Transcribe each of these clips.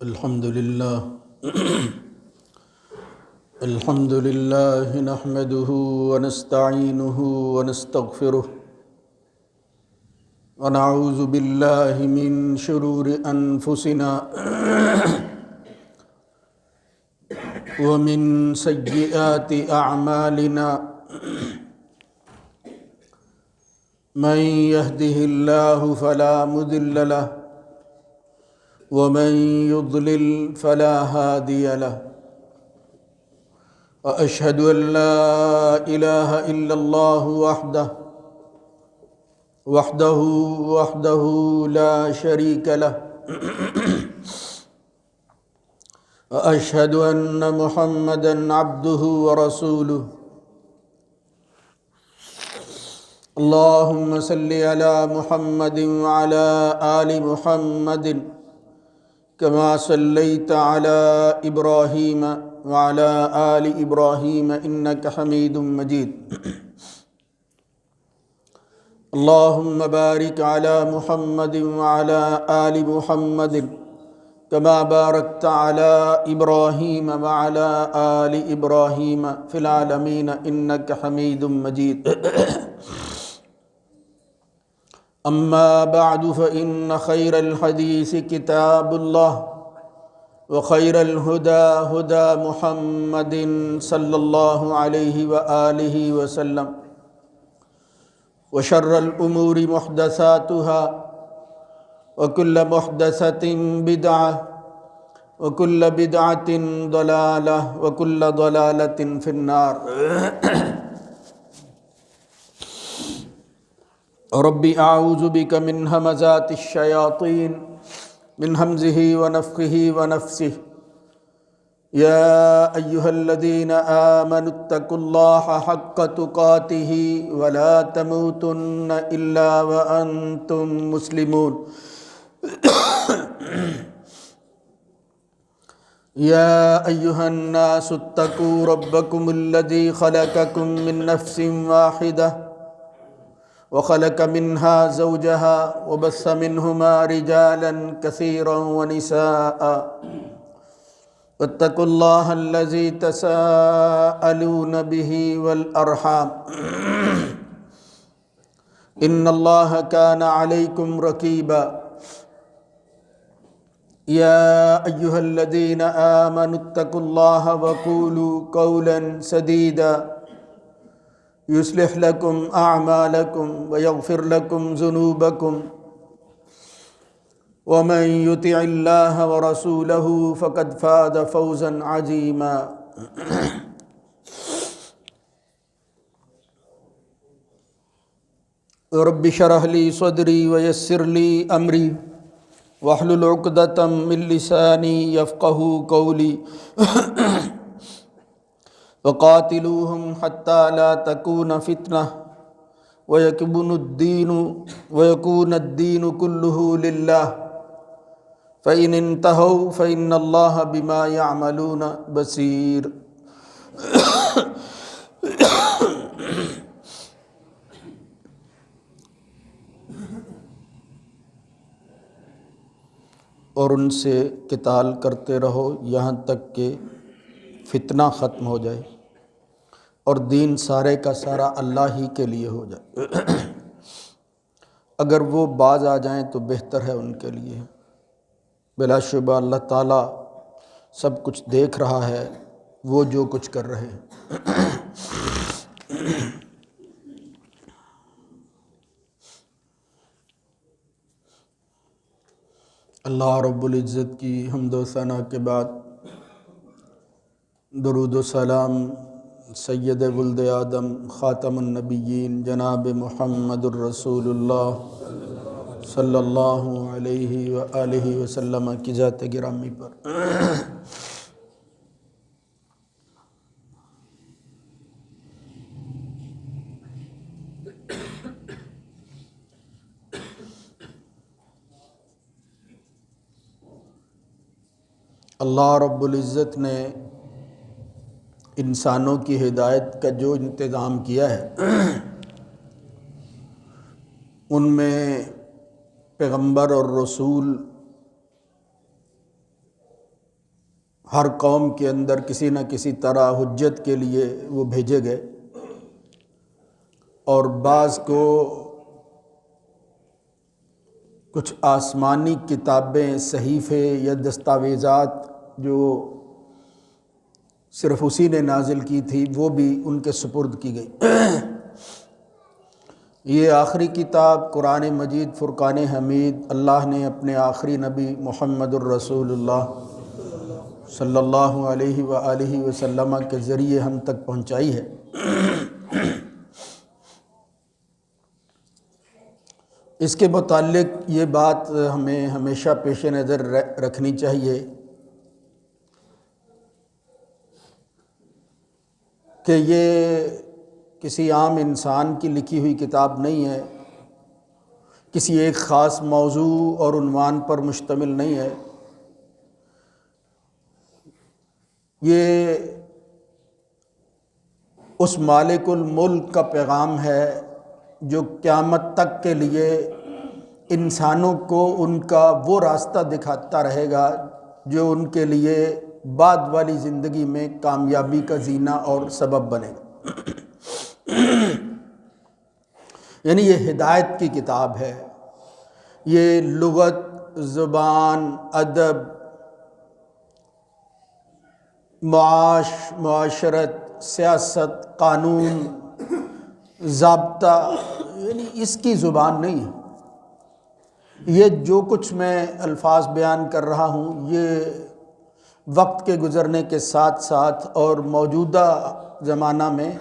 الحمد لله الحمد لله نحمده ونستعينه ونستغفره ونعوذ بالله من شرور أنفسنا ومن سيئات أعمالنا من يهده الله فلا مضل له ومن يضلل فلا هادي له وأشهد أن لا إله إلا الله وحده لا شريك له وأشهد أن محمدًا عبده ورسوله اللهم صل على محمد وعلى آل محمد كما صليت على إبراهيم وعلى آل إبراهيم إنك حميد مجيد اللهم بارك على محمد وعلى آل محمد كما باركت على إبراهيم وعلى آل إبراهيم في العالمين إنك حميد مجيد أما بعد فإن خير الحديث كتاب الله وخير الهدى هدى محمد صلى الله عليه وآله وسلم وشر الأمور محدثاتها وكل محدثة بدعة وكل بدعة ضلالة وكل ضلالة في النار رب أعوذ بك من همزات الشياطين من همزه ونفخه ونفسه يا أيها الذين آمنوا اتقوا الله حق تقاته ولا تموتن إلا وأنتم مسلمون يا أيها الناس اتقوا ربكم الذي خلقكم من نفس واحدة وخلق منها زوجها وبث منهما رجالا كثيرا ونساء واتقوا الله الذي تساءلون به والأرحام إن الله كان عليكم رقيبا يا أيها الذين آمنوا اتقوا الله وقولوا قولا سديدا يصلح لكم أعمالكم ويغفر لكم ذنوبكم ومن يطع الله ورسوله فقد فاز فوزا عظيما رب اشرح لي صدري ويسر لي أمري واحلل عقدة من لساني يفقهوا قولي وقاتلوهم حتى لا تكون فتنة ويكون الدين كله لله فإن انتهوا فإن الله بما يعملون بصير اور ان سے قتال کرتے رہو یہاں تک کہ فتنہ ختم ہو جائے اور دین سارے کا سارا اللہ ہی کے لیے ہو جائے۔ اگر وہ باز آ جائیں تو بہتر ہے ان کے لیے۔ بلا شبہ اللہ تعالیٰ سب کچھ دیکھ رہا ہے، وہ جو کچھ کر رہے ہیں۔ اللہ رب العزت کی حمد و ثنا کے بعد درود و سلام سید ولد آدم خاتم النبیین جناب محمد الرسول اللہ صلی اللہ علیہ وآلہ وسلم کی ذات گرامی پر۔ اللہ رب العزت نے انسانوں کی ہدایت کا جو انتظام کیا ہے ان میں پیغمبر اور رسول ہر قوم کے اندر کسی نہ کسی طرح حجت کے لیے وہ بھیجے گئے، اور بعض کو کچھ آسمانی کتابیں، صحیفے یا دستاویزات جو صرف اسی نے نازل کی تھی وہ بھی ان کے سپرد کی گئی۔ یہ آخری کتاب قرآن مجید فرقان حمید اللہ نے اپنے آخری نبی محمد الرسول اللہ صلی اللہ علیہ وآلہ وسلم کے ذریعے ہم تک پہنچائی ہے۔ اس کے متعلق یہ بات ہمیں ہمیشہ پیش نظر رکھنی چاہیے کہ یہ کسی عام انسان کی لکھی ہوئی کتاب نہیں ہے، کسی ایک خاص موضوع اور عنوان پر مشتمل نہیں ہے۔ یہ اس مالک الملک کا پیغام ہے جو قیامت تک کے لیے انسانوں کو ان کا وہ راستہ دکھاتا رہے گا جو ان کے لیے بعد والی زندگی میں کامیابی کا زینہ اور سبب بنے گا۔ یعنی یہ ہدایت کی کتاب ہے، یہ لغت، زبان، ادب، معاش، معاشرت، سیاست، قانون، ضابطہ، یعنی اس کی زبان نہیں ہے۔ یہ جو کچھ میں الفاظ بیان کر رہا ہوں یہ وقت کے گزرنے کے ساتھ ساتھ اور موجودہ زمانہ میں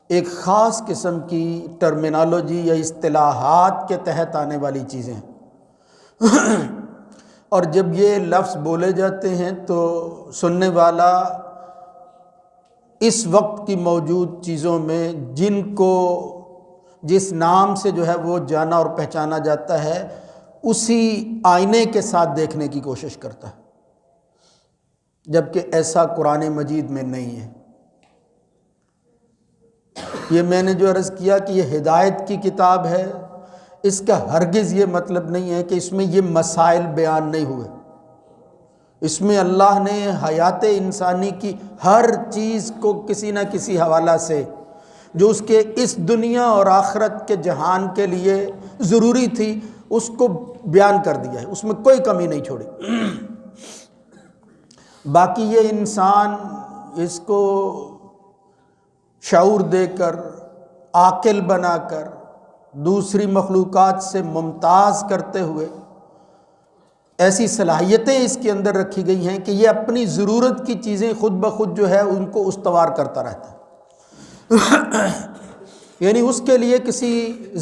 ایک خاص قسم کی ٹرمینالوجی یا اصطلاحات کے تحت آنے والی چیزیں ہیں، اور جب یہ لفظ بولے جاتے ہیں تو سننے والا اس وقت کی موجود چیزوں میں جن کو جس نام سے جو ہے وہ جانا اور پہچانا جاتا ہے اسی آئینے کے ساتھ دیکھنے کی کوشش کرتا ہے، جبکہ ایسا قرآن مجید میں نہیں ہے۔ یہ میں نے جو عرض کیا کہ یہ ہدایت کی کتاب ہے، اس کا ہرگز یہ مطلب نہیں ہے کہ اس میں یہ مسائل بیان نہیں ہوئے۔ اس میں اللہ نے حیات انسانی کی ہر چیز کو کسی نہ کسی حوالہ سے جو اس کے اس دنیا اور آخرت کے جہان کے لیے ضروری تھی اس کو بیان کر دیا ہے، اس میں کوئی کمی نہیں چھوڑی۔ باقی یہ انسان اس کو شعور دے کر، عاقل بنا کر، دوسری مخلوقات سے ممتاز کرتے ہوئے ایسی صلاحیتیں اس کے اندر رکھی گئی ہیں کہ یہ اپنی ضرورت کی چیزیں خود بخود جو ہے ان کو استوار کرتا رہتا ہے۔ یعنی اس کے لیے کسی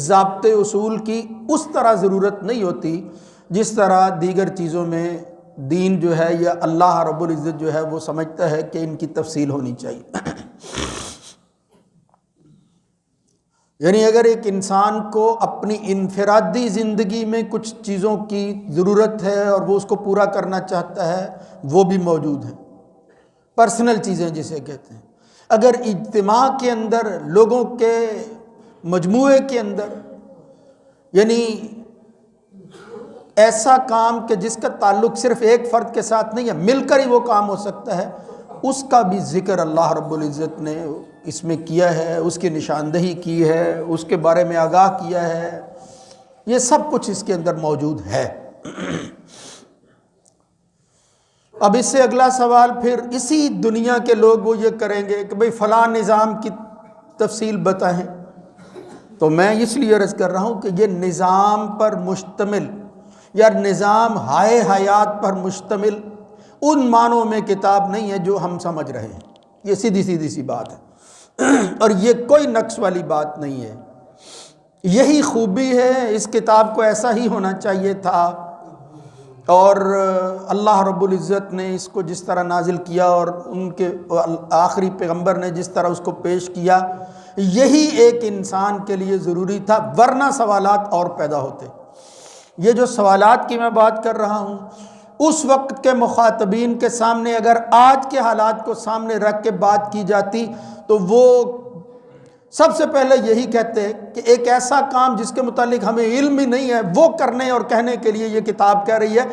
ضابطے اصول کی اس طرح ضرورت نہیں ہوتی جس طرح دیگر چیزوں میں دین جو ہے یا اللہ رب العزت جو ہے وہ سمجھتا ہے کہ ان کی تفصیل ہونی چاہیے۔ یعنی اگر ایک انسان کو اپنی انفرادی زندگی میں کچھ چیزوں کی ضرورت ہے اور وہ اس کو پورا کرنا چاہتا ہے وہ بھی موجود ہیں، پرسنل چیزیں جسے کہتے ہیں۔ اگر اجتماع کے اندر، لوگوں کے مجموعے کے اندر، یعنی ایسا کام کہ جس کا تعلق صرف ایک فرد کے ساتھ نہیں ہے، مل کر ہی وہ کام ہو سکتا ہے، اس کا بھی ذکر اللہ رب العزت نے اس میں کیا ہے، اس کی نشاندہی کی ہے، اس کے بارے میں آگاہ کیا ہے، یہ سب کچھ اس کے اندر موجود ہے۔ اب اس سے اگلا سوال پھر اسی دنیا کے لوگ وہ یہ کریں گے کہ بھئی فلاں نظام کی تفصیل بتائیں، تو میں اس لیے عرض کر رہا ہوں کہ یہ نظام پر مشتمل یا نظام ہائے حیات پر مشتمل ان معنوں میں کتاب نہیں ہے جو ہم سمجھ رہے ہیں، یہ سیدھی سی بات ہے، اور یہ کوئی نقص والی بات نہیں ہے۔ یہی خوبی ہے، اس کتاب کو ایسا ہی ہونا چاہیے تھا، اور اللہ رب العزت نے اس کو جس طرح نازل کیا اور ان کے آخری پیغمبر نے جس طرح اس کو پیش کیا، یہی ایک انسان کے لیے ضروری تھا، ورنہ سوالات اور پیدا ہوتے۔ یہ جو سوالات کی میں بات کر رہا ہوں اس وقت کے مخاطبین کے سامنے اگر آج کے حالات کو سامنے رکھ کے بات کی جاتی تو وہ سب سے پہلے یہی کہتے کہ ایک ایسا کام جس کے متعلق ہمیں علم ہی نہیں ہے وہ کرنے اور کہنے کے لیے یہ کتاب کہہ رہی ہے،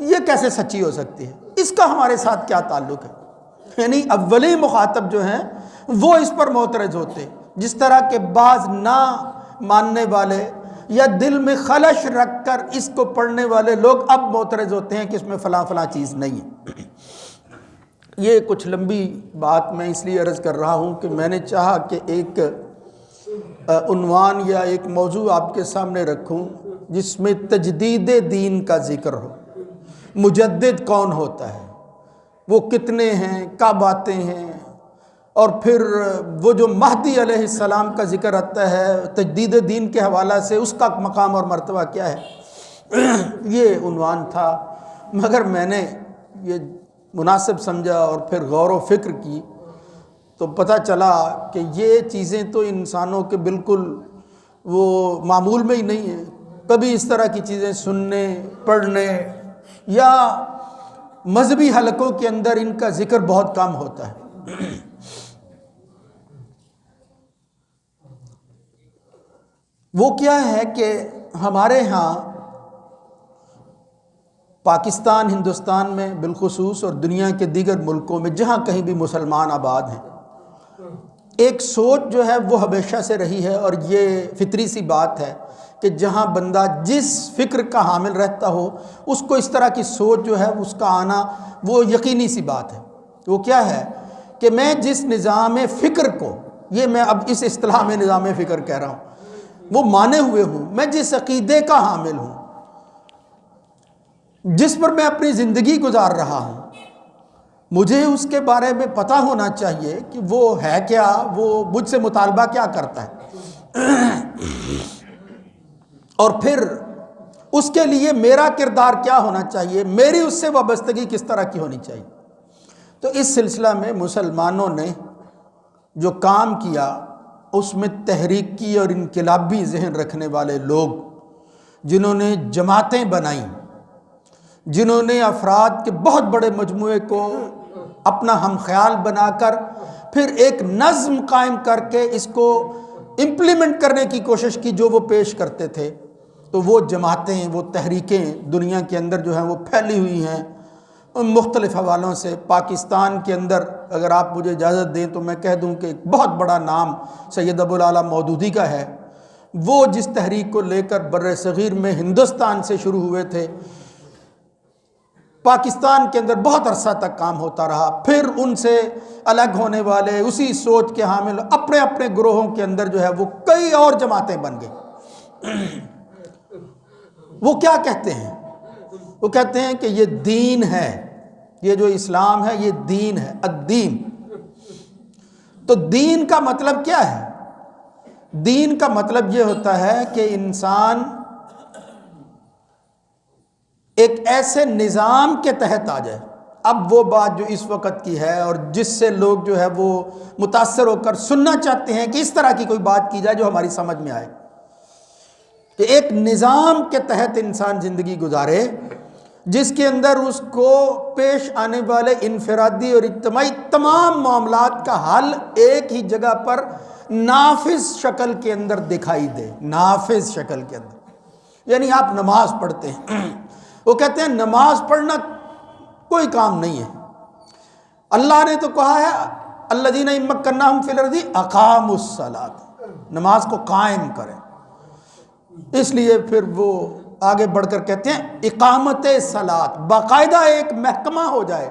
یہ کیسے سچی ہو سکتی ہے؟ اس کا ہمارے ساتھ کیا تعلق ہے؟ یعنی اولی مخاطب جو ہیں وہ اس پر معترض ہوتے، جس طرح کے بعض نہ ماننے والے یا دل میں خلش رکھ کر اس کو پڑھنے والے لوگ اب معترض ہوتے ہیں کہ اس میں فلاں فلاں چیز نہیں ہے۔ یہ کچھ لمبی بات میں اس لیے عرض کر رہا ہوں کہ میں نے چاہا کہ ایک عنوان یا ایک موضوع آپ کے سامنے رکھوں جس میں تجدید دین کا ذکر ہو۔ مجدد کون ہوتا ہے، وہ کتنے ہیں، کب آتے ہیں، اور پھر وہ جو مہدی علیہ السلام کا ذکر آتا ہے تجدید دین کے حوالہ سے، اس کا مقام اور مرتبہ کیا ہے۔ یہ عنوان تھا، مگر میں نے یہ مناسب سمجھا اور پھر غور و فکر کی تو پتہ چلا کہ یہ چیزیں تو انسانوں کے بالکل وہ معمول میں ہی نہیں ہیں۔ کبھی اس طرح کی چیزیں سننے، پڑھنے یا مذہبی حلقوں کے اندر ان کا ذکر بہت کم ہوتا ہے۔ وہ کیا ہے کہ ہمارے ہاں پاکستان، ہندوستان میں بالخصوص اور دنیا کے دیگر ملکوں میں جہاں کہیں بھی مسلمان آباد ہیں، ایک سوچ جو ہے وہ ہمیشہ سے رہی ہے، اور یہ فطری سی بات ہے کہ جہاں بندہ جس فکر کا حامل رہتا ہو اس کو اس طرح کی سوچ جو ہے اس کا آنا وہ یقینی سی بات ہے۔ وہ کیا ہے کہ میں جس نظام فکر کو، یہ میں اب اس اصطلاح میں نظام فکر کہہ رہا ہوں، وہ مانے ہوئے ہوں، میں جس عقیدے کا حامل ہوں، جس پر میں اپنی زندگی گزار رہا ہوں، مجھے اس کے بارے میں پتہ ہونا چاہیے کہ وہ ہے کیا، وہ مجھ سے مطالبہ کیا کرتا ہے، اور پھر اس کے لیے میرا کردار کیا ہونا چاہیے، میری اس سے وابستگی کس طرح کی ہونی چاہیے۔ تو اس سلسلہ میں مسلمانوں نے جو کام کیا اس میں تحریکی اور انقلابی ذہن رکھنے والے لوگ، جنہوں نے جماعتیں بنائیں، جنہوں نے افراد کے بہت بڑے مجموعے کو اپنا ہم خیال بنا کر پھر ایک نظم قائم کر کے اس کو امپلیمنٹ کرنے کی کوشش کی جو وہ پیش کرتے تھے، تو وہ جماعتیں، وہ تحریکیں دنیا کے اندر جو ہیں وہ پھیلی ہوئی ہیں ان مختلف حوالوں سے۔ پاکستان کے اندر اگر آپ مجھے اجازت دیں تو میں کہہ دوں کہ ایک بہت بڑا نام سید ابو الاعلیٰ مودودی کا ہے۔ وہ جس تحریک کو لے کر بر صغیر میں ہندوستان سے شروع ہوئے تھے، پاکستان کے اندر بہت عرصہ تک کام ہوتا رہا، پھر ان سے الگ ہونے والے اسی سوچ کے حامل اپنے اپنے گروہوں کے اندر جو ہے وہ کئی اور جماعتیں بن گئی۔ وہ کیا کہتے ہیں؟ وہ کہتے ہیں کہ یہ دین ہے، یہ جو اسلام ہے یہ دین ہے، الدین۔ تو دین کا مطلب کیا ہے؟ دین کا مطلب یہ ہوتا ہے کہ انسان ایک ایسے نظام کے تحت آ جائے۔ اب وہ بات جو اس وقت کی ہے اور جس سے لوگ جو ہے وہ متاثر ہو کر سننا چاہتے ہیں کہ اس طرح کی کوئی بات کی جائے جو ہماری سمجھ میں آئے، کہ ایک نظام کے تحت انسان زندگی گزارے جس کے اندر اس کو پیش آنے والے انفرادی اور اجتماعی تمام معاملات کا حل ایک ہی جگہ پر نافذ شکل کے اندر دکھائی دے۔ نافذ شکل کے اندر یعنی آپ نماز پڑھتے ہیں، وہ کہتے ہیں نماز پڑھنا کوئی کام نہیں ہے، اللہ نے تو کہا ہے الذین ان مکناہم فی الارض اقاموا الصلاۃ، نماز کو قائم کریں۔ اس لیے پھر وہ آگے بڑھ کر کہتے ہیں اقامت صلاۃ، باقاعدہ ایک محکمہ ہو جائے،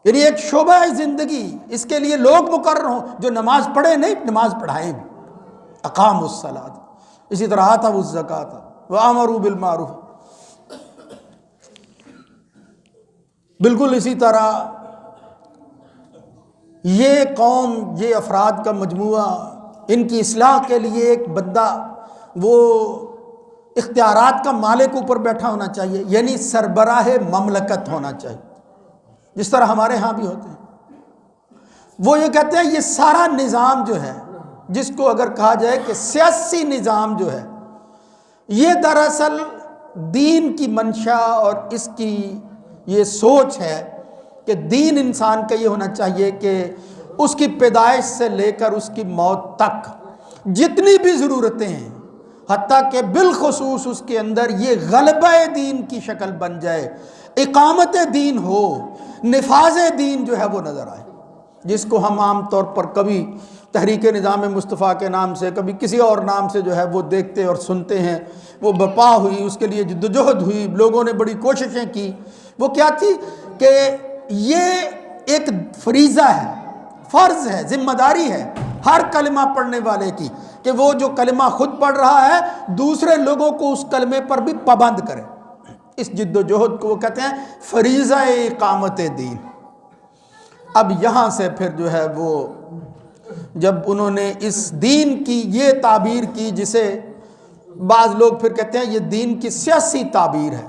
یعنی ایک شعبہ زندگی، اس کے لیے لوگ مقرر ہوں جو نماز پڑھیں، نہیں نماز پڑھائیں۔ اقاموا الصلاۃ، اسی طرح آتوا الزکاۃ وامروا بالمعروف، بالکل اسی طرح یہ قوم، یہ افراد کا مجموعہ، ان کی اصلاح کے لیے ایک بندہ وہ اختیارات کا مالک اوپر بیٹھا ہونا چاہیے، یعنی سربراہ مملکت ہونا چاہیے، جس طرح ہمارے ہاں بھی ہوتے ہیں۔ وہ یہ کہتے ہیں یہ سارا نظام جو ہے، جس کو اگر کہا جائے کہ سیاسی نظام جو ہے، یہ دراصل دین کی منشا اور اس کی یہ سوچ ہے کہ دین انسان کا یہ ہونا چاہیے کہ اس کی پیدائش سے لے کر اس کی موت تک جتنی بھی ضرورتیں ہیں، حتیٰ کہ بالخصوص اس کے اندر یہ غلبہ دین کی شکل بن جائے، اقامت دین ہو، نفاذ دین جو ہے وہ نظر آئے، جس کو ہم عام طور پر کبھی تحریک نظام مصطفیٰ کے نام سے، کبھی کسی اور نام سے جو ہے وہ دیکھتے اور سنتے ہیں۔ وہ برپا ہوئی، اس کے لیے جدوجہد ہوئی، لوگوں نے بڑی کوششیں کی۔ وہ کیا تھی کہ یہ ایک فریضہ ہے، فرض ہے، ذمہ داری ہے ہر کلمہ پڑھنے والے کی کہ وہ جو کلمہ خود پڑھ رہا ہے دوسرے لوگوں کو اس کلمے پر بھی پابند کرے۔ اس جد و جہد کو وہ کہتے ہیں فریضہ اقامت دین۔ اب یہاں سے پھر جو ہے وہ جب انہوں نے اس دین کی یہ تعبیر کی، جسے بعض لوگ پھر کہتے ہیں یہ دین کی سیاسی تعبیر ہے،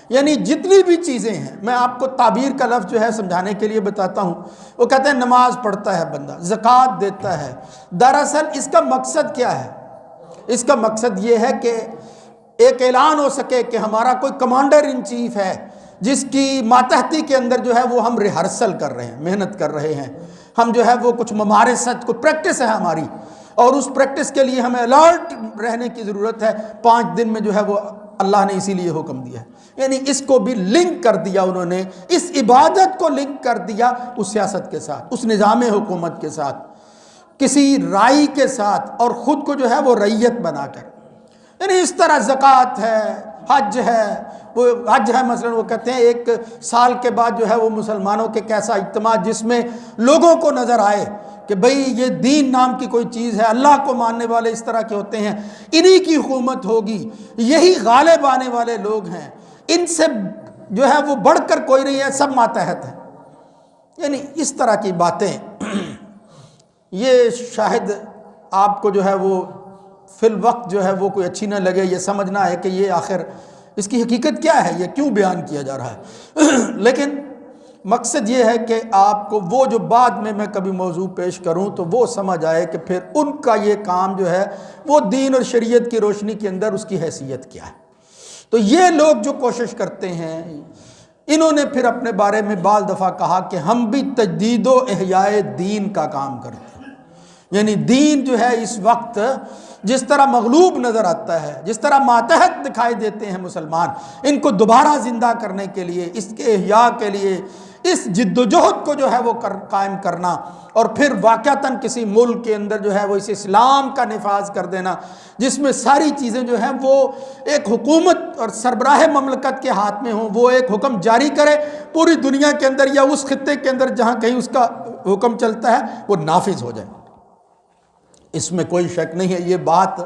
یعنی جتنی بھی چیزیں ہیں، میں آپ کو تعبیر کا لفظ جو ہے سمجھانے کے لیے بتاتا ہوں۔ وہ کہتے ہیں نماز پڑھتا ہے بندہ، زکوٰۃ دیتا ہے، دراصل اس کا مقصد کیا ہے؟ اس کا مقصد یہ ہے کہ ایک اعلان ہو سکے کہ ہمارا کوئی کمانڈر ان چیف ہے جس کی ماتحتی کے اندر جو ہے وہ ہم ریہرسل کر رہے ہیں، محنت کر رہے ہیں، ہم جو ہے وہ کچھ ممارست، کوئی پریکٹس ہے ہماری، اور اس پریکٹس کے لیے ہمیں الرٹ رہنے کی ضرورت ہے۔ 5 دن میں جو ہے وہ اللہ نے اسی لیے حکم دیا ہے، یعنی اس کو بھی لنک کر دیا انہوں نے، اس عبادت کو لنک کر دیا اس سیاست کے ساتھ، اس نظام حکومت کے ساتھ، کسی رائی کے ساتھ، اور خود کو جو ہے وہ رعیت بنا کر، یعنی اس طرح زکوٰۃ ہے، حج ہے۔ وہ حج ہے مثلا، وہ کہتے ہیں ایک سال کے بعد جو ہے وہ مسلمانوں کے کیسا اجتماع جس میں لوگوں کو نظر آئے کہ بھئی یہ دین نام کی کوئی چیز ہے، اللہ کو ماننے والے اس طرح کے ہوتے ہیں، انہی کی حکومت ہوگی، یہی غالب آنے والے لوگ ہیں، ان سے جو ہے وہ بڑھ کر کوئی نہیں ہے، سب ماتحت ہیں۔ یعنی اس طرح کی باتیں یہ شاید آپ کو جو ہے وہ فی الوقت جو ہے وہ کوئی اچھی نہ لگے، یہ سمجھنا ہے کہ یہ آخر اس کی حقیقت کیا ہے، یہ کیوں بیان کیا جا رہا ہے۔ لیکن مقصد یہ ہے کہ آپ کو وہ جو بعد میں کبھی موضوع پیش کروں تو وہ سمجھ آئے کہ پھر ان کا یہ کام جو ہے وہ دین اور شریعت کی روشنی کے اندر اس کی حیثیت کیا ہے۔ تو یہ لوگ جو کوشش کرتے ہیں، انہوں نے پھر اپنے بارے میں بعض دفعہ کہا کہ ہم بھی تجدید و احیاء دین کا کام کرتے ہیں، یعنی دین جو ہے اس وقت جس طرح مغلوب نظر آتا ہے، جس طرح ماتحت دکھائی دیتے ہیں مسلمان، ان کو دوبارہ زندہ کرنے کے لیے، اس کے احیاء کے لیے، اس جد و جہد کو جو ہے وہ قائم کرنا، اور پھر واقعتاً کسی ملک کے اندر جو ہے وہ اس اسلام کا نفاذ کر دینا جس میں ساری چیزیں جو ہیں وہ ایک حکومت اور سربراہ مملکت کے ہاتھ میں ہوں، وہ ایک حکم جاری کرے پوری دنیا کے اندر یا اس خطے کے اندر جہاں کہیں اس کا حکم چلتا ہے وہ نافذ ہو جائے۔ اس میں کوئی شک نہیں ہے، یہ بات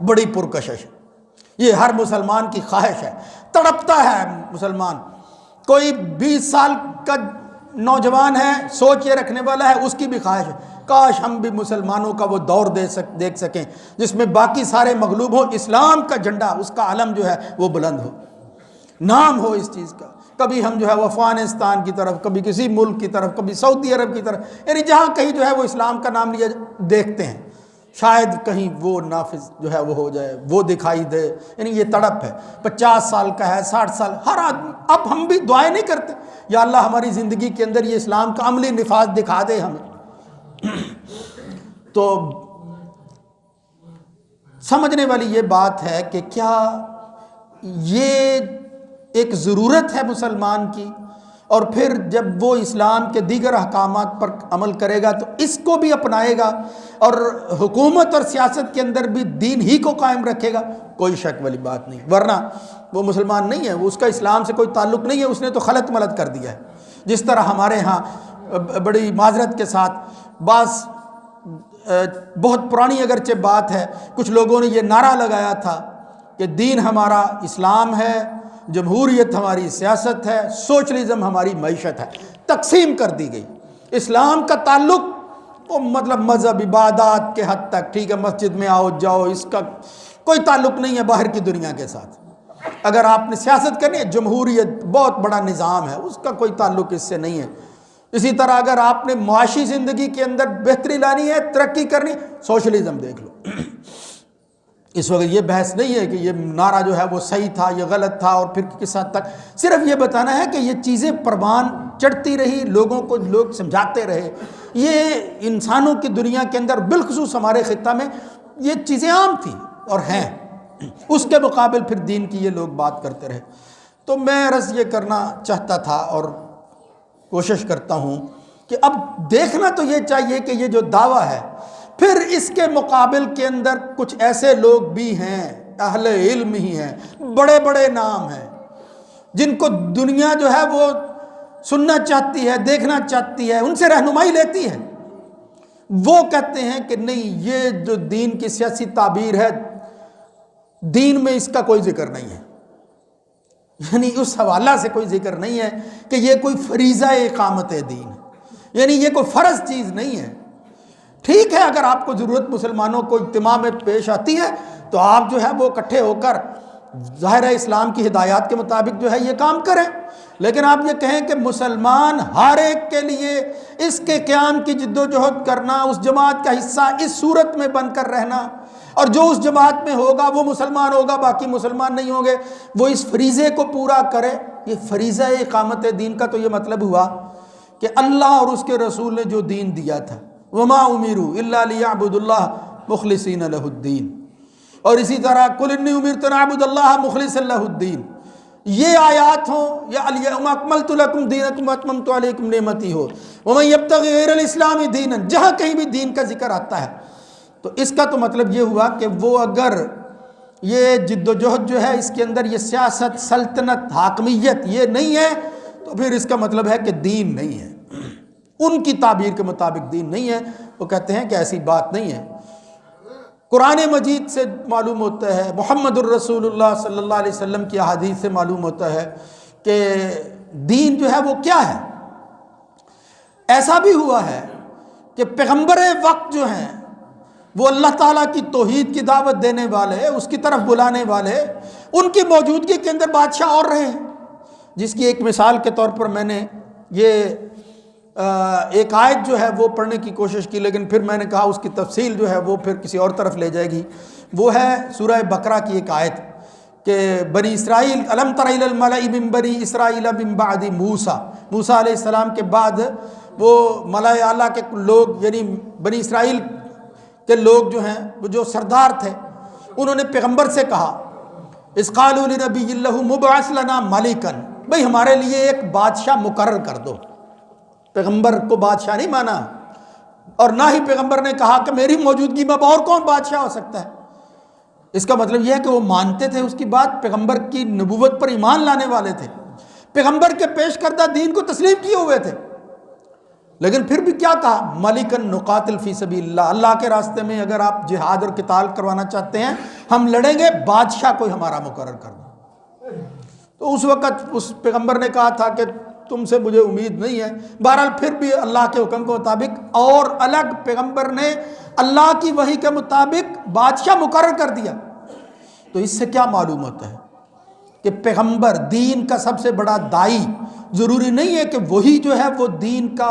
بڑی پرکشش ہے، یہ ہر مسلمان کی خواہش ہے، تڑپتا ہے مسلمان۔ کوئی 20 سال کا نوجوان ہے، سوچ یہ رکھنے والا ہے، اس کی بھی خواہش ہے کاش ہم بھی مسلمانوں کا وہ دور دیکھ سکیں جس میں باقی سارے مغلوب ہوں، اسلام کا جھنڈا، اس کا علم جو ہے وہ بلند ہو، نام ہو اس چیز کا۔ کبھی ہم جو ہے وہ افغانستان کی طرف، کبھی کسی ملک کی طرف، کبھی سعودی عرب کی طرف، یعنی جہاں کہیں جو ہے وہ اسلام کا نام لیا دیکھتے ہیں، شاید کہیں وہ نافذ جو ہے وہ ہو جائے، وہ دکھائی دے۔ یعنی یہ تڑپ ہے، 50 سال کا ہے، 60 سال، ہر آدمی۔ اب ہم بھی دعائیں نہیں کرتے یا اللہ ہماری زندگی کے اندر یہ اسلام کا عملی نفاذ دکھا دے ہمیں۔ تو سمجھنے والی یہ بات ہے کہ کیا یہ ایک ضرورت ہے مسلمان کی، اور پھر جب وہ اسلام کے دیگر احکامات پر عمل کرے گا تو اس کو بھی اپنائے گا اور حکومت اور سیاست کے اندر بھی دین ہی کو قائم رکھے گا، کوئی شک والی بات نہیں، ورنہ وہ مسلمان نہیں ہے، اس کا اسلام سے کوئی تعلق نہیں ہے، اس نے تو خلط ملط کر دیا ہے۔ جس طرح ہمارے ہاں بڑی معذرت کے ساتھ بعض بہت پرانی اگرچہ بات ہے، کچھ لوگوں نے یہ نعرہ لگایا تھا کہ دین ہمارا اسلام ہے، جمہوریت ہماری سیاست ہے، سوشلزم ہماری معیشت ہے، تقسیم کر دی گئی۔ اسلام کا تعلق وہ مطلب مذہب عبادات کے حد تک، ٹھیک ہے، مسجد میں آؤ جاؤ، اس کا کوئی تعلق نہیں ہے باہر کی دنیا کے ساتھ۔ اگر آپ نے سیاست کرنی ہے، جمہوریت بہت بڑا نظام ہے، اس کا کوئی تعلق اس سے نہیں ہے۔ اسی طرح اگر آپ نے معاشی زندگی کے اندر بہتری لانی ہے، ترقی کرنی، سوشلزم دیکھ لو۔ اس وقت یہ بحث نہیں ہے کہ یہ نعرہ جو ہے وہ صحیح تھا یا غلط تھا، اور پھر کس حد تک، صرف یہ بتانا ہے کہ یہ چیزیں پروان چڑھتی رہی، لوگوں کو لوگ سمجھاتے رہے۔ یہ انسانوں کی دنیا کے اندر بالخصوص ہمارے خطہ میں یہ چیزیں عام تھیں اور ہیں، اس کے مقابل پھر دین کی یہ لوگ بات کرتے رہے۔ تو میں عرض یہ کرنا چاہتا تھا اور کوشش کرتا ہوں کہ اب دیکھنا تو یہ چاہیے کہ یہ جو دعویٰ ہے، پھر اس کے مقابل کے اندر کچھ ایسے لوگ بھی ہیں، اہل علم ہی ہیں، بڑے بڑے نام ہیں، جن کو دنیا جو ہے وہ سننا چاہتی ہے، دیکھنا چاہتی ہے، ان سے رہنمائی لیتی ہے۔ وہ کہتے ہیں کہ نہیں، یہ جو دین کی سیاسی تعبیر ہے، دین میں اس کا کوئی ذکر نہیں ہے، یعنی اس حوالہ سے کوئی ذکر نہیں ہے کہ یہ کوئی فریضہ اقامت دین ہے، یعنی یہ کوئی فرض چیز نہیں ہے۔ ٹھیک ہے، اگر آپ کو ضرورت مسلمانوں کو اجتماع میں پیش آتی ہے تو آپ جو ہے وہ اکٹھے ہو کر ظاہر ہے اسلام کی ہدایات کے مطابق جو ہے یہ کام کریں، لیکن آپ یہ کہیں کہ مسلمان ہر ایک کے لیے اس کے قیام کی جد و جہد کرنا، اس جماعت کا حصہ اس صورت میں بن کر رہنا، اور جو اس جماعت میں ہوگا وہ مسلمان ہوگا، باقی مسلمان نہیں ہوں گے، وہ اس فریضے کو پورا کرے، یہ فریضہ اقامت دین کا تو یہ مطلب ہوا کہ اللہ اور اس کے رسول نے جو دین دیا تھا، وما امروا الا ليعبدوا الله مخلصین له الدین، اور اسی طرح قل انی امرت ان اعبد اللہ مخلصا له الدین، یہ آیات ہوں یا الیوم اکملت لکم دینکم واتممت علیکم نعمتی ہو، ومن یبتغی غیر الاسلام دینا، جہاں کہیں بھی دین کا ذکر آتا ہے تو اس کا تو مطلب یہ ہوا کہ وہ اگر یہ جد و جہد جو ہے اس کے اندر یہ سیاست، سلطنت، حاکمیت یہ نہیں ہے تو پھر اس کا مطلب ہے کہ دین نہیں ہے، ان کی تعبیر کے مطابق دین نہیں ہے۔ وہ کہتے ہیں کہ ایسی بات نہیں ہے، قرآن مجید سے معلوم ہوتا ہے، محمد الرسول اللہ صلی اللہ علیہ وسلم کی احادیث سے معلوم ہوتا ہے کہ دین جو ہے وہ کیا ہے۔ ایسا بھی ہوا ہے کہ پیغمبر وقت جو ہیں وہ اللہ تعالیٰ کی توحید کی دعوت دینے والے، اس کی طرف بلانے والے، ان کی موجودگی کے اندر بادشاہ اور رہے ہیں، جس کی ایک مثال کے طور پر میں نے یہ ایک آیت جو ہے وہ پڑھنے کی کوشش کی، لیکن پھر میں نے کہا اس کی تفصیل جو ہے وہ پھر کسی اور طرف لے جائے گی۔ وہ ہے سورہ بقرہ کی ایک آیت کہ بنی اسرائیل، الم تر الی الملأ من بنی اسرائیل من بعد موسیٰ علیہ السلام کے بعد وہ ملائے اعلیٰ کے لوگ، یعنی بنی اسرائیل کے لوگ جو ہیں وہ جو سردار تھے، انہوں نے پیغمبر سے کہا اذ قالوا لنبی اللہ مبعث لنا ملکا، بھئی ہمارے لیے ایک بادشاہ مقرر کر دو۔ پیغمبر کو بادشاہ نہیں مانا، اور نہ ہی پیغمبر نے کہا کہ میری موجودگی میں اب اور کون بادشاہ ہو سکتا ہے۔ اس کا مطلب یہ ہے کہ وہ مانتے تھے اس کی بات، پیغمبر کی نبوت پر ایمان لانے والے تھے، پیغمبر کے پیش کردہ دین کو تسلیم کیے ہوئے تھے، لیکن پھر بھی کیا کہا، ملکن نقاتل فی سبیل اللہ، اللہ کے راستے میں اگر آپ جہاد اور قتال کروانا چاہتے ہیں ہم لڑیں گے، بادشاہ کوئی ہمارا مقرر کر دو۔ تو اس وقت اس پیغمبر نے کہا تھا کہ تم سے مجھے امید نہیں ہے، بہرحال پھر بھی اللہ کے حکم کے مطابق اور الگ پیغمبر نے اللہ کی وحی کے مطابق بادشاہ مقرر کر دیا۔ تو اس سے کیا معلوم ہوتا ہے کہ پیغمبر دین کا سب سے بڑا دائی ضروری نہیں ہے کہ وہی جو ہے وہ دین کا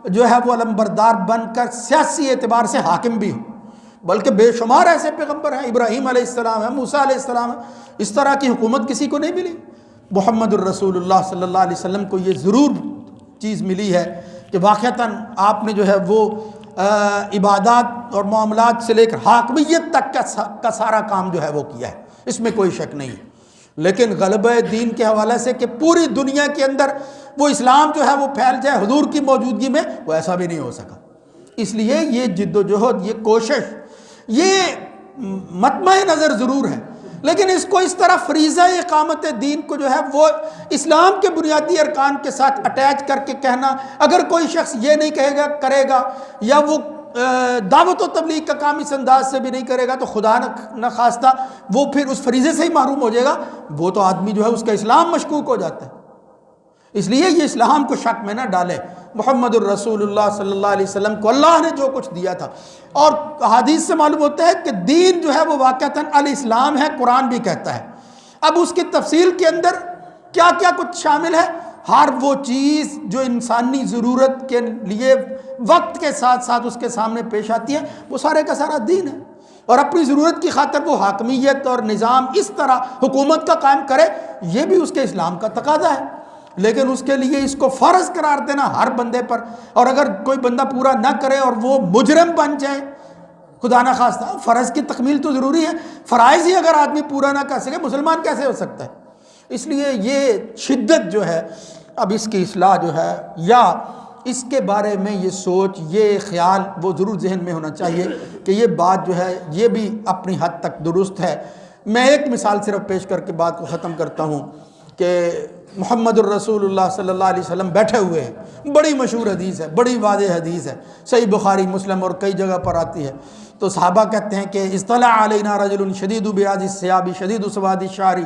جو ہے وہ علمبردار بن کر سیاسی اعتبار سے حاکم بھی ہو، بلکہ بے شمار ایسے پیغمبر ہیں، ابراہیم علیہ السلام ہے، موسیٰ علیہ السلام ہے، اس طرح کی حکومت کسی کو نہیں ملی۔ محمد الرسول اللہ صلی اللہ علیہ وسلم کو یہ ضرور چیز ملی ہے کہ واقعتاً آپ نے جو ہے وہ عبادات اور معاملات سے لے کر حاکمیت تک کا سارا کام جو ہے وہ کیا ہے، اس میں کوئی شک نہیں ہے، لیکن غلبہ دین کے حوالے سے کہ پوری دنیا کے اندر وہ اسلام جو ہے وہ پھیل جائے حضور کی موجودگی میں، وہ ایسا بھی نہیں ہو سکا۔ اس لیے یہ جد و جہد، یہ کوشش، یہ مطمع نظر ضرور ہے، لیکن اس کو اس طرح فریضہ اقامت دین کو جو ہے وہ اسلام کے بنیادی ارکان کے ساتھ اٹیچ کر کے کہنا، اگر کوئی شخص یہ نہیں کہے گا کرے گا یا وہ دعوت و تبلیغ کا کام اس انداز سے بھی نہیں کرے گا تو خدا نہ خواستہ وہ پھر اس فریضے سے ہی محروم ہو جائے گا، وہ تو آدمی جو ہے اس کا اسلام مشکوک ہو جاتا ہے۔ اس لیے یہ اسلام کو شک میں نہ ڈالے، محمد الرسول اللہ صلی اللہ علیہ وسلم کو اللہ نے جو کچھ دیا تھا، اور حدیث سے معلوم ہوتا ہے کہ دین جو ہے وہ واقعتاً الاسلام ہے، قرآن بھی کہتا ہے۔ اب اس کی تفصیل کے اندر کیا کیا کچھ شامل ہے، ہر وہ چیز جو انسانی ضرورت کے لیے وقت کے ساتھ ساتھ اس کے سامنے پیش آتی ہے، وہ سارے کا سارا دین ہے، اور اپنی ضرورت کی خاطر وہ حاکمیت اور نظام اس طرح حکومت کا قائم کرے، یہ بھی اس کے اسلام کا تقاضا ہے، لیکن اس کے لیے اس کو فرض قرار دینا ہر بندے پر، اور اگر کوئی بندہ پورا نہ کرے اور وہ مجرم بن جائے خدا نہ خواستہ فرض کی تکمیل تو ضروری ہے، فرائض ہی اگر آدمی پورا نہ کر سکے مسلمان کیسے ہو سکتا ہے؟ اس لیے یہ شدت جو ہے اب اس کی اصلاح جو ہے، یا اس کے بارے میں یہ سوچ، یہ خیال وہ ضرور ذہن میں ہونا چاہیے کہ یہ بات جو ہے یہ بھی اپنی حد تک درست ہے۔ میں ایک مثال صرف پیش کر کے بات کو ختم کرتا ہوں کہ محمد الرسول اللہ صلی اللہ علیہ وسلم بیٹھے ہوئے ہیں، بڑی مشہور حدیث ہے، بڑی واضح حدیث ہے، صحیح بخاری مسلم اور کئی جگہ پر آتی ہے۔ تو صحابہ کہتے ہیں کہ اطلع علینا رجل شدید بیاض الثیاب شدید سواد الشعر،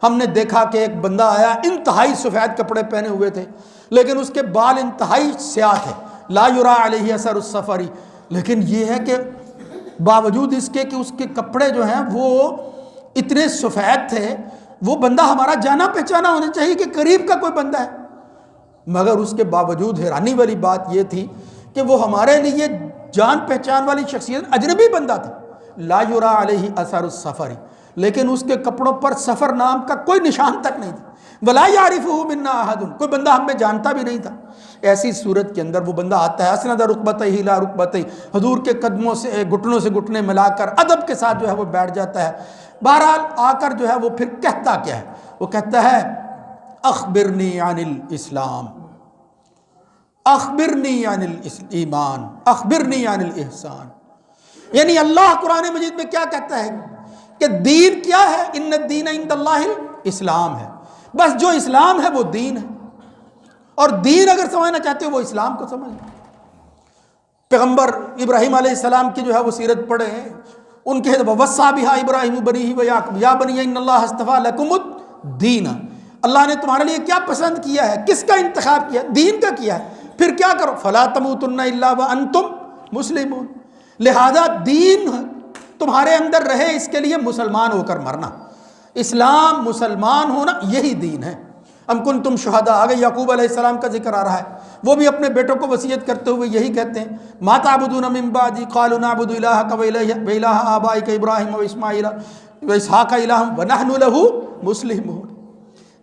ہم نے دیکھا کہ ایک بندہ آیا، انتہائی سفید کپڑے پہنے ہوئے تھے لیکن اس کے بال انتہائی سیاہ تھے، لا یرا علیہ اثر السفر، لیکن یہ ہے کہ باوجود اس کے کہ اس کے کپڑے جو ہیں وہ اتنے سفید تھے، وہ بندہ ہمارا جانا پہچانا ہونا چاہیے کہ قریب کا کوئی بندہ ہے، مگر اس کے باوجود حیرانی والی بات یہ تھی کہ وہ ہمارے لیے جان پہچان والی شخصیت اجنبی بندہ تھا، لا یرا علیہ اثر السفر، لیکن اس کے کپڑوں پر سفر نام کا کوئی نشان تک نہیں تھا، ولا یعرفہ منا احد، کوئی بندہ ہم میں جانتا بھی نہیں تھا۔ ایسی صورت کے اندر وہ بندہ آتا ہے، اسند رکبتہ لا رکبتہ، حضور کے قدموں سے گھٹنوں سے گھٹنے ملا کر ادب کے ساتھ جو ہے وہ بیٹھ جاتا ہے۔ بہرحال آ کر جو ہے وہ پھر کہتا کیا ہے؟ وہ کہتا ہے اخبرنی عن الاسلام، اخبرنی عن الایمان، اخبرنی عن الاحسان، یعنی اللہ قرآن مجید میں کیا کہتا ہے کہ دین کیا ہے؟ ان الدین عند اللہ الاسلام ہے، بس جو اسلام ہے وہ دین ہے، اور دین اگر سمجھنا چاہتے ہو وہ اسلام کو سمجھ لو۔ پیغمبر ابراہیم علیہ السلام کی جو ہے وہ سیرت پڑھے ہیں، ان کے وصّیٰ بہا ابراہیم بنیہ ویعقوب یا بنی ان اللہ اصطفیٰ لکم الدین، اللہ نے تمہارے لیے کیا پسند کیا ہے، کس کا انتخاب کیا؟ دین کا کیا ہے، پھر کیا کرو؟ فلا تموتن الا وانتم مسلمون، لہذا دین تمہارے اندر رہے اس کے لیے مسلمان ہو کر مرنا، اسلام مسلمان ہونا یہی دین ہے۔ ام کنتم شہداء، آگے یعقوب علیہ السلام کا ذکر آ رہا ہے، وہ بھی اپنے بیٹوں کو وصیت کرتے ہوئے یہی کہتے ہیں، ما تعبدون من بعدی قالوا نعبد الہک والہ آبائک ابراہیم واسماعیل واسحاق الہا ونحن لہ مسلمون۔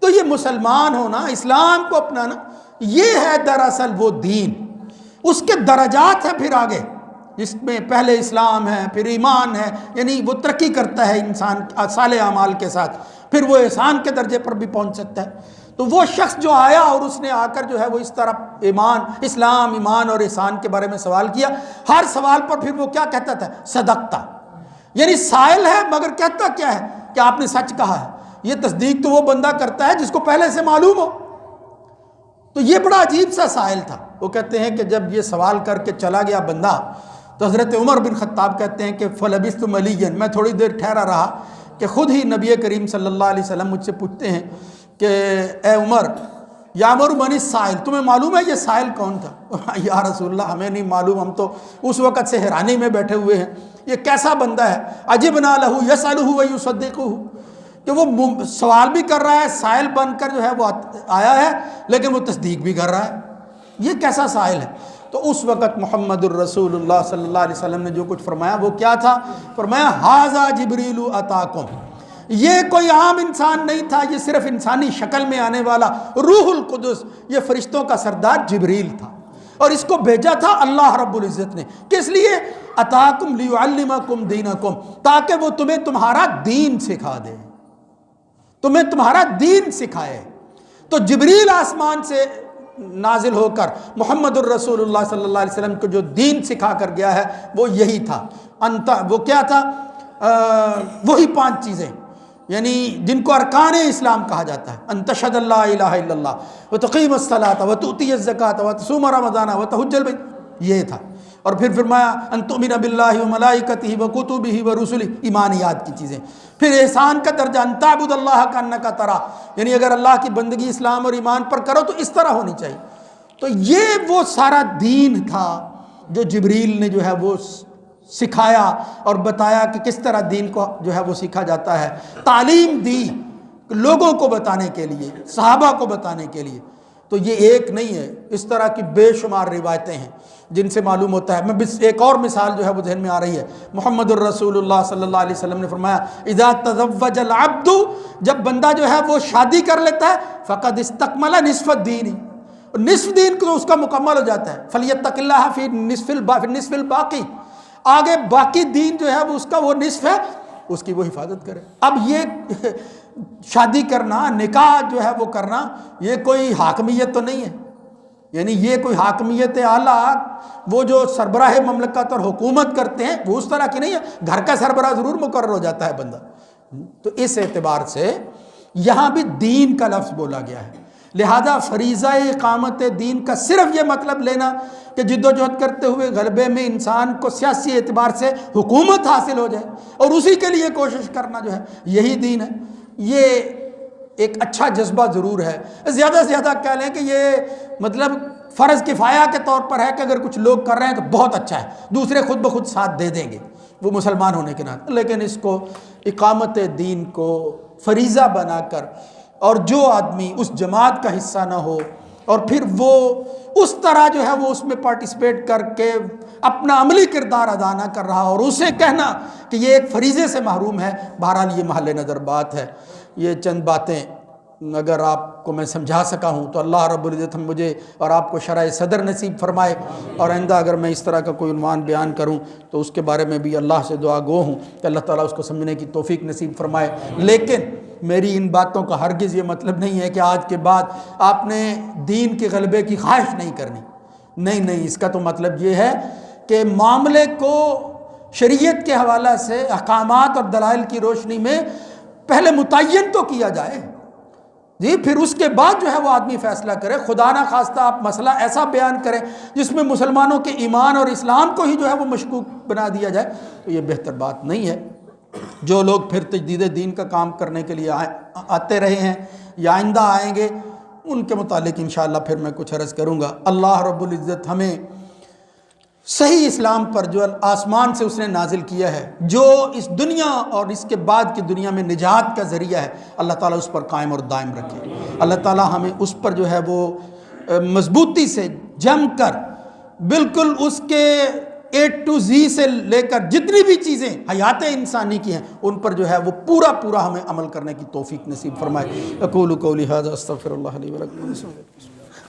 تو یہ مسلمان ہونا، اسلام کو اپنانا، یہ ہے دراصل وہ دین۔ اس کے درجات ہیں پھر آگے، جس میں پہلے اسلام ہے، پھر ایمان ہے، یعنی وہ ترقی کرتا ہے انسان صالح اعمال کے ساتھ، پھر وہ احسان کے درجے پر بھی پہنچ سکتا ہے۔ تو وہ شخص جو آیا اور اس نے آ کر جو ہے وہ اس طرح اسلام، ایمان اور احسان کے بارے میں سوال کیا، ہر سوال پر پھر وہ کیا کہتا تھا؟ صدقتا، یعنی سائل ہے مگر کہتا کیا ہے کہ آپ نے سچ کہا ہے۔ یہ تصدیق تو وہ بندہ کرتا ہے جس کو پہلے سے معلوم ہو۔ تو یہ بڑا عجیب سا سائل تھا۔ وہ کہتے ہیں کہ جب یہ سوال کر کے چلا گیا بندہ تو حضرت عمر بن خطاب کہتے ہیں کہ فلبثت ملیا، میں تھوڑی دیر ٹھہرا رہا کہ خود ہی نبی کریم صلی اللہ علیہ وسلم مجھ سے پوچھتے ہیں کہ اے عمر، یامر من السائل، تمہیں معلوم ہے یہ سائل کون تھا؟ یا رسول اللہ ہمیں نہیں معلوم، ہم تو اس وقت سے حیرانی میں بیٹھے ہوئے ہیں، یہ کیسا بندہ ہے؟ عجبنا لہ یسألہ ویصدقہ، کہ وہ سوال بھی کر رہا ہے، سائل بن کر جو ہے وہ آیا ہے لیکن وہ تصدیق بھی کر رہا ہے، یہ کیسا سائل ہے؟ تو اس وقت محمد الرسول اللہ صلی اللہ علیہ وسلم نے جو کچھ فرمایا وہ کیا تھا؟ فرمایا ھذا جبریل اتاکم، یہ کوئی عام انسان نہیں تھا، یہ صرف انسانی شکل میں آنے والا روح القدس، یہ فرشتوں کا سردار جبریل تھا، اور اس کو بھیجا تھا اللہ رب العزت نے، کس لیے؟ اتاکم لیعلمکم دینکم، تاکہ وہ تمہیں تمہارا دین سکھا دے، تمہیں تمہارا دین سکھائے۔ تو جبریل آسمان سے نازل ہو کر محمد الرسول اللہ صلی اللہ علیہ وسلم کو جو دین سکھا کر گیا ہے وہ یہی تھا۔ وہ کیا تھا؟ وہی 5 چیزیں، یعنی جن کو ارکان اسلام کہا جاتا ہے، ان تشہد لا الہ الا اللہ وتقیم الصلاۃ وتؤتی الزکاۃ وتصوم رمضان وتحج البیت، یہ تھا۔ اور پھر فرمایا ان تؤمن باللہ وملائکتہ وکتبہ ورسلہ، ایمانیات کی چیزیں۔ پھر احسان کا درجہ ان تعبد اللہ کانک تراہ، یعنی اگر اللہ کی بندگی اسلام اور ایمان پر کرو تو اس طرح ہونی چاہیے۔ تو یہ وہ سارا دین تھا جو جبریل نے جو ہے وہ سکھایا اور بتایا کہ کس طرح دین کو جو ہے وہ سیکھا جاتا ہے، تعلیم دی لوگوں کو بتانے کے لیے، صحابہ کو بتانے کے لیے۔ تو یہ ایک نہیں ہے، اس طرح کی بے شمار روایتیں ہیں جن سے معلوم ہوتا ہے۔ میں ایک اور مثال جو ہے وہ ذہن میں آ رہی ہے، محمد الرسول اللہ صلی اللہ علیہ وسلم نے فرمایا اذا تزوج العبد، جب بندہ جو ہے وہ شادی کر لیتا ہے، فقد استکمل نصف الدین، نصف دین کو اس کا مکمل ہو جاتا ہے۔ فلیتق اللہ فی نصف الباقی، آگے باقی دین جو ہے وہ اس کا وہ نصف ہے، اس کی وہ حفاظت کرے۔ اب یہ شادی کرنا، نکاح جو ہے وہ کرنا، یہ کوئی حاکمیت تو نہیں ہے، یعنی یہ کوئی حاکمیت اعلیٰ وہ جو سربراہ مملکت اور حکومت کرتے ہیں وہ اس طرح کی نہیں ہے، گھر کا سربراہ ضرور مقرر ہو جاتا ہے بندہ۔ تو اس اعتبار سے یہاں بھی دین کا لفظ بولا گیا ہے، لہذا فریضہ اقامت دین کا صرف یہ مطلب لینا کہ جد و جہد کرتے ہوئے غلبے میں انسان کو سیاسی اعتبار سے حکومت حاصل ہو جائے اور اسی کے لیے کوشش کرنا جو ہے یہی دین ہے، یہ ایک اچھا جذبہ ضرور ہے۔ زیادہ سے زیادہ کہہ لیں کہ یہ مطلب فرض کفایہ کے طور پر ہے کہ اگر کچھ لوگ کر رہے ہیں تو بہت اچھا ہے، دوسرے خود بخود ساتھ دے دیں گے وہ مسلمان ہونے کے ناطے، لیکن اس کو اقامت دین کو فریضہ بنا کر، اور جو آدمی اس جماعت کا حصہ نہ ہو اور پھر وہ اس طرح جو ہے وہ اس میں پارٹیسپیٹ کر کے اپنا عملی کردار ادا نہ کر رہا اور اسے کہنا کہ یہ ایک فریضے سے محروم ہے، بہرحال یہ محل نظر بات ہے۔ یہ چند باتیں اگر آپ کو میں سمجھا سکا ہوں تو اللہ رب العزت مجھے اور آپ کو شرح صدر نصیب فرمائے، اور آئندہ اگر میں اس طرح کا کوئی عنوان بیان کروں تو اس کے بارے میں بھی اللہ سے دعا گو ہوں کہ اللہ تعالیٰ اس کو سمجھنے کی توفیق نصیب فرمائے۔ لیکن میری ان باتوں کا ہرگز یہ مطلب نہیں ہے کہ آج کے بعد آپ نے دین کے غلبے کی خواہش نہیں کرنی، نہیں، اس کا تو مطلب یہ ہے کہ معاملے کو شریعت کے حوالہ سے احکامات اور دلائل کی روشنی میں پہلے متعین تو کیا جائے جی، پھر اس کے بعد جو ہے وہ آدمی فیصلہ کرے۔ خدا نہ خواستہ آپ مسئلہ ایسا بیان کریں جس میں مسلمانوں کے ایمان اور اسلام کو ہی جو ہے وہ مشکوک بنا دیا جائے، تو یہ بہتر بات نہیں ہے۔ جو لوگ پھر تجدید دین کا کام کرنے کے لیے آتے رہے ہیں یا آئندہ آئیں گے، ان کے متعلق انشاءاللہ پھر میں کچھ عرض کروں گا۔ اللہ رب العزت ہمیں صحیح اسلام پر جو آسمان سے اس نے نازل کیا ہے، جو اس دنیا اور اس کے بعد کی دنیا میں نجات کا ذریعہ ہے، اللہ تعالیٰ اس پر قائم اور دائم رکھے۔ اللہ تعالیٰ ہمیں اس پر جو ہے وہ مضبوطی سے جم کر بالکل اس کے A to Z سے لے کر جتنی بھی چیزیں حیات انسانی کی ہیں ان پر جو ہے وہ پورا ہمیں عمل کرنے کی توفیق نصیب فرمائے۔ اقول قولی ھذا استغفر اللہ لی ولکم۔